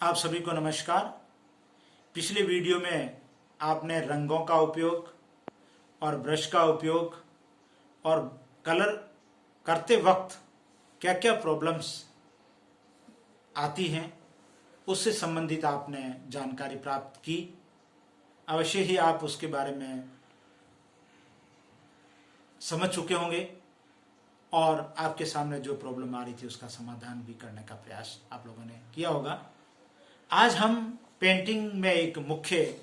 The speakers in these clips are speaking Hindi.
आप सभी को नमस्कार। पिछले वीडियो में आपने रंगों का उपयोग और ब्रश का उपयोग और कलर करते वक्त क्या क्या प्रॉब्लम्स आती हैं उससे संबंधित आपने जानकारी प्राप्त की। अवश्य ही आप उसके बारे में समझ चुके होंगे और आपके सामने जो प्रॉब्लम आ रही थी उसका समाधान भी करने का प्रयास आप लोगों ने किया होगा। आज हम पेंटिंग में एक मुख्य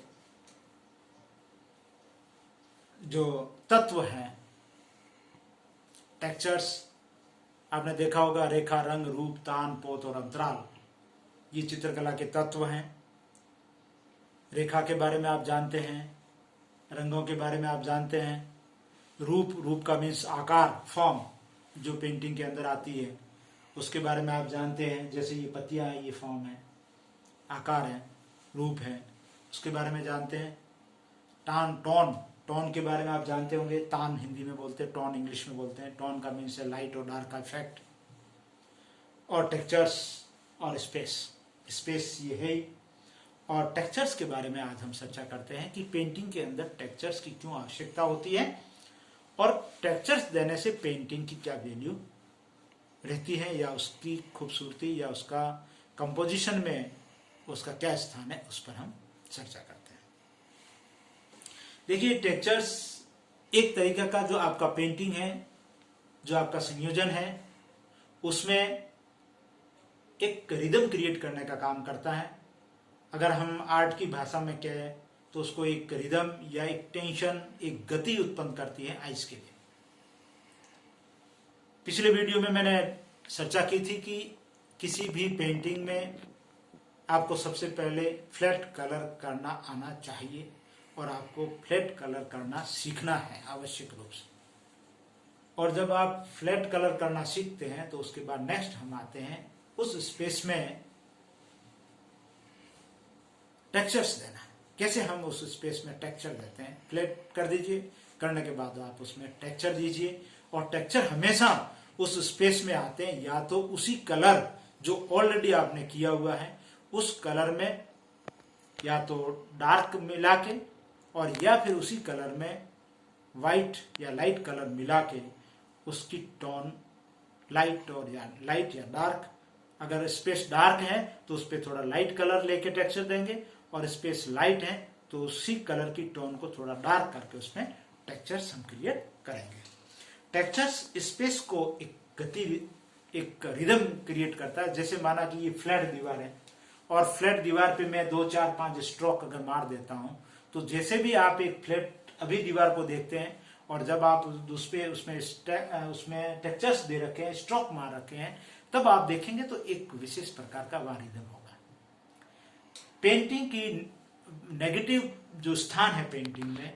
जो तत्व है टेक्सचर्स, आपने देखा होगा रेखा, रंग, रूप, तान, पोत और अंतराल, ये चित्रकला के तत्व हैं। रेखा के बारे में आप जानते हैं, रंगों के बारे में आप जानते हैं, रूप का मीन्स आकार, फॉर्म जो पेंटिंग के अंदर आती है उसके बारे में आप जानते हैं। जैसे ये पत्तियां हैं, ये फॉर्म है, आकार है, रूप है, उसके बारे में जानते हैं। टोन के बारे में आप जानते होंगे। तान हिंदी में बोलते हैं, टोन इंग्लिश में बोलते हैं। टोन का मीन्स है लाइट और डार्क का इफेक्ट। और टेक्सचर्स और स्पेस ये है ही। और टेक्सचर्स के बारे में आज हम चर्चा करते हैं कि पेंटिंग के अंदर टेक्सचर्स की क्यों आवश्यकता होती है और टेक्सचर्स देने से पेंटिंग की क्या वैल्यू रहती है, या उसकी खूबसूरती या उसका कंपोजिशन में उसका क्या स्थान है, उस पर हम चर्चा करते हैं। देखिए, टेक्सचर्स एक तरीका का जो आपका पेंटिंग है, जो आपका संयोजन है, उसमें एक रिदम क्रिएट करने का काम करता है। अगर हम आर्ट की भाषा में कहें तो उसको एक रिदम या एक टेंशन, एक गति उत्पन्न करती है आइज के लिए। पिछले वीडियो में मैंने चर्चा की थी कि किसी भी पेंटिंग में आपको सबसे पहले फ्लैट कलर करना आना चाहिए और आपको फ्लैट कलर करना सीखना है आवश्यक रूप से। और जब आप फ्लैट कलर करना सीखते हैं तो उसके बाद नेक्स्ट हम आते हैं उस स्पेस में टेक्सचर्स देना। कैसे हम उस स्पेस में टेक्सचर देते हैं? फ्लैट कर दीजिए, करने के बाद आप उसमें टेक्सचर दीजिए। और टेक्सचर हमेशा उस स्पेस में आते हैं या तो उसी कलर जो ऑलरेडी आपने किया हुआ है उस कलर में या तो डार्क मिला के, और या फिर उसी कलर में वाइट या लाइट कलर मिला के उसकी टोन लाइट या डार्क। अगर स्पेस डार्क है तो उस पर थोड़ा लाइट कलर लेके टेक्सचर देंगे, और स्पेस लाइट है तो उसी कलर की टोन को थोड़ा डार्क करके उसमें टेक्सचर्स हम क्रिएट करेंगे। टेक्सचर्स स्पेस को एक गति, एक रिदम क्रिएट करता है। जैसे माना कि ये फ्लैट दीवार है और फ्लैट दीवार पे मैं 2 4 5 स्ट्रोक अगर मार देता हूं तो जैसे भी आप एक फ्लैट अभी दीवार को देखते हैं और जब आप उसमें टेक्सचर्स दे रखे हैं, स्ट्रोक मार रखे हैं, तब आप देखेंगे तो एक विशेष प्रकार का वह रिदम होगा। पेंटिंग की नेगेटिव जो स्थान है पेंटिंग में,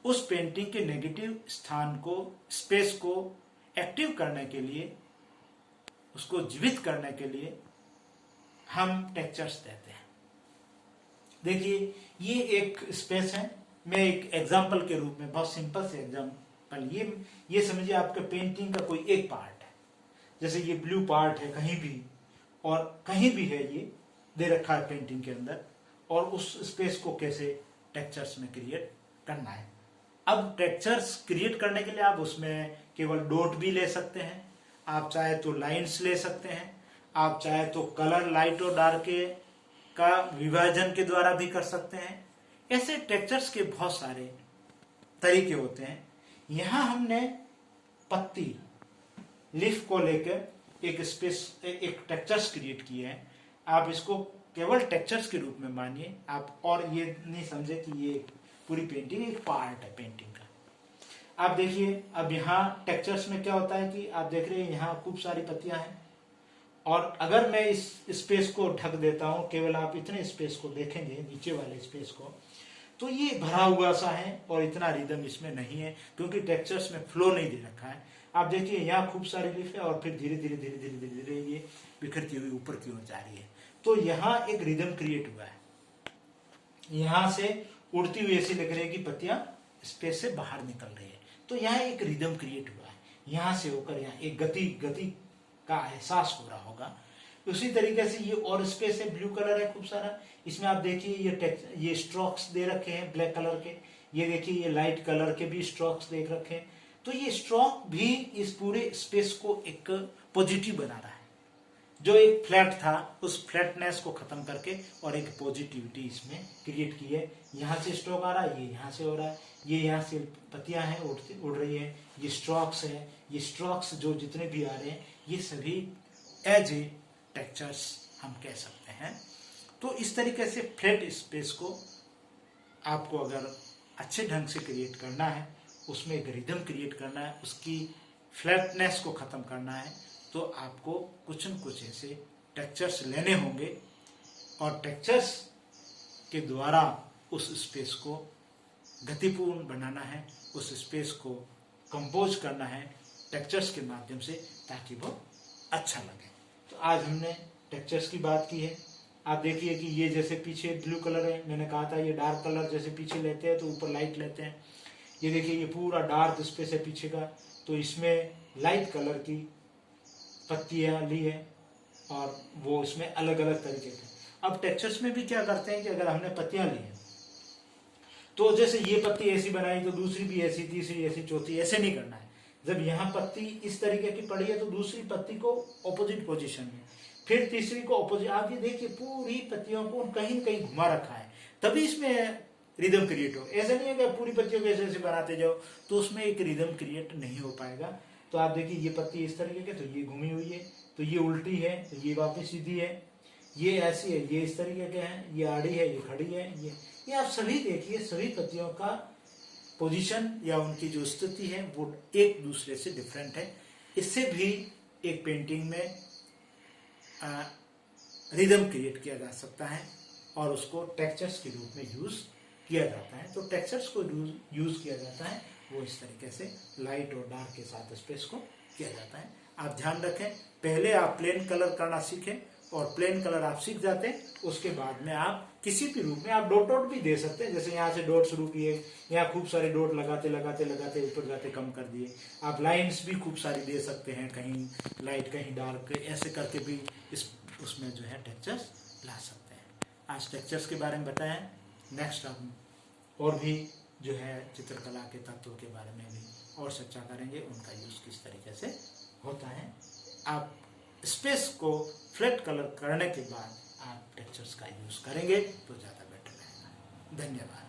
उस पेंटिंग के नेगेटिव स्थान को, स्पेस को एक्टिव करने के लिए, उसको जीवित करने के लिए हम टेक्सचर्स देते हैं। देखिए, ये एक स्पेस है। मैं एक एग्जांपल के रूप में, बहुत सिंपल से एग्जांपल, ये समझिए आपके पेंटिंग का कोई एक पार्ट है। जैसे ये ब्लू पार्ट है कहीं भी, और कहीं भी है, ये दे रखा है पेंटिंग के अंदर, और उस स्पेस को कैसे टेक्सचर्स में क्रिएट करना है। अब टेक्सचर्स क्रिएट करने के लिए आप उसमें केवल डॉट भी ले सकते हैं, आप चाहे तो लाइंस ले सकते हैं, आप चाहे तो कलर लाइट और डार्क का विभाजन के द्वारा भी कर सकते हैं। ऐसे टेक्सचर्स के बहुत सारे तरीके होते हैं। यहां हमने पत्ती, लीफ को लेकर एक टेक्सचर्स क्रिएट किए हैं। आप इसको केवल टेक्सचर्स के रूप में मानिए आप, और ये नहीं समझे कि ये पूरी पेंटिंग एक पार्ट है पेंटिंग का। आप देखिए, अब यहाँ टेक्सचर्स में क्या होता है कि आप देख रहे हैं यहाँ खूब सारी पत्तियां हैं, और अगर मैं इस स्पेस को ढक देता हूं, केवल आप इतने स्पेस को देखेंगे, नीचे वाले स्पेस को, तो ये भरा हुआ सा है और इतना रिदम इसमें नहीं है क्योंकि टेक्सचर्स में फ्लो नहीं दे रखा है। आप देखिए, यहाँ खूब सारी लीफ है और फिर धीरे धीरे धीरे धीरे धीरे धीरे ये बिखरती हुई ऊपर की ओर जा रही है। तो यहाँ एक रिदम क्रिएट हुआ है। यहां से उड़ती हुई ऐसी लग रही है कि पत्तियां स्पेस से बाहर निकल रही है, तो यहाँ एक रिदम क्रिएट हुआ है। यहां से होकर यहाँ एक गति का एहसास हो रहा होगा। उसी तरीके से ये और स्पेस है, ब्लू कलर है खूब सारा, इसमें आप देखिए ये स्ट्रोक्स दे रखे हैं ब्लैक कलर के, ये देखिए ये लाइट कलर के भी स्ट्रोक्स देख रखे हैं। तो ये स्ट्रोक भी इस पूरे स्पेस को एक पॉजिटिव बना रहा है, जो एक फ्लैट था उस फ्लैटनेस को खत्म करके और एक पॉजिटिविटी इसमें क्रिएट की है। यहाँ से स्ट्रोक आ रहा है, ये यहाँ से हो रहा है, ये यहाँ से पत्तियां हैं उड़ रही है, ये स्ट्रोक्स है, ये स्ट्रोक्स जो जितने भी आ रहे हैं ये सभी एज ए टेक्सचर्स हम कह सकते हैं। तो इस तरीके से फ्लैट स्पेस को आपको अगर अच्छे ढंग से क्रिएट करना है, उसमें एक रिदम क्रिएट करना है, उसकी फ्लैटनेस को खत्म करना है, तो आपको कुछ न कुछ ऐसे टेक्सचर्स लेने होंगे और टेक्सचर्स के द्वारा उस स्पेस को गतिपूर्ण बनाना है, उस स्पेस को कंपोज करना है टेक्सचर्स के माध्यम से, ताकि वो अच्छा लगे। तो आज हमने टेक्सचर्स की बात की है। आप देखिए कि ये जैसे पीछे ब्लू कलर है, मैंने कहा था ये डार्क कलर जैसे पीछे लेते हैं तो ऊपर लाइट लेते हैं। ये देखिए ये पूरा डार्क स्पेस है पीछे का, तो इसमें लाइट कलर की पत्तियां ली है और वो इसमें अलग अलग तरीके के। अब टेक्सचर्स में भी क्या करते हैं कि अगर हमने पत्तियां ली है तो जैसे ये पत्ती ऐसी बनाई तो दूसरी भी ऐसी, तीसरी ऐसी, चौथी, ऐसे नहीं करना है। जब यहाँ पत्ती इस तरीके की पड़ी है तो दूसरी पत्ती को ऑपोजिट पोजीशन में, फिर तीसरी को ऑपोजिट। आप ये देखिए पूरी पत्तियों को कहीं कहीं घुमा रखा है, तभी इसमें रिदम क्रिएट हो। ऐसा नहीं है कि पूरी पत्तियों को ऐसे ऐसे बनाते जाओ तो उसमें एक रिदम क्रिएट नहीं हो पाएगा। तो आप देखिए ये पत्ती इस तरीके की, तो ये घूमी हुई है, तो ये उल्टी है, तो ये वापस सीधी है, ये ऐसी है, ये इस तरीके के हैं, ये आड़ी है, ये खड़ी है, ये आप सभी देखिए, सभी पत्तियों का पोजीशन या उनकी जो स्थिति है वो एक दूसरे से डिफरेंट है। इससे भी एक पेंटिंग में रिदम क्रिएट किया जा सकता है और उसको टेक्सचर्स के रूप में यूज किया जाता है। तो टेक्सचर्स को यूज किया जाता है वो इस तरीके से लाइट और डार्क के साथ स्पेस को किया जाता है। आप ध्यान रखें, पहले आप प्लेन कलर करना सीखें और प्लेन कलर आप सीख जाते हैं, उसके बाद में आप किसी भी रूप में आप डॉट डॉट भी दे सकते हैं। जैसे यहाँ से डॉट शुरू किए, यहाँ खूब सारे डॉट लगाते लगाते लगाते ऊपर जाते कम कर दिए। आप लाइंस भी खूब सारी दे सकते हैं, कहीं लाइट कहीं डार्क, ऐसे करके भी उसमें जो है टेक्सचर्स ला सकते हैं। आज टेक्सचर्स के बारे में बताएं, नेक्स्ट हम और भी जो है चित्रकला के तत्वों के बारे में भी और चर्चा करेंगे, उनका यूज किस तरीके से होता है। आप स्पेस को फ्लैट कलर करने के बाद आप टेक्सचर्स का यूज करेंगे तो ज़्यादा बेटर रहेगा। धन्यवाद।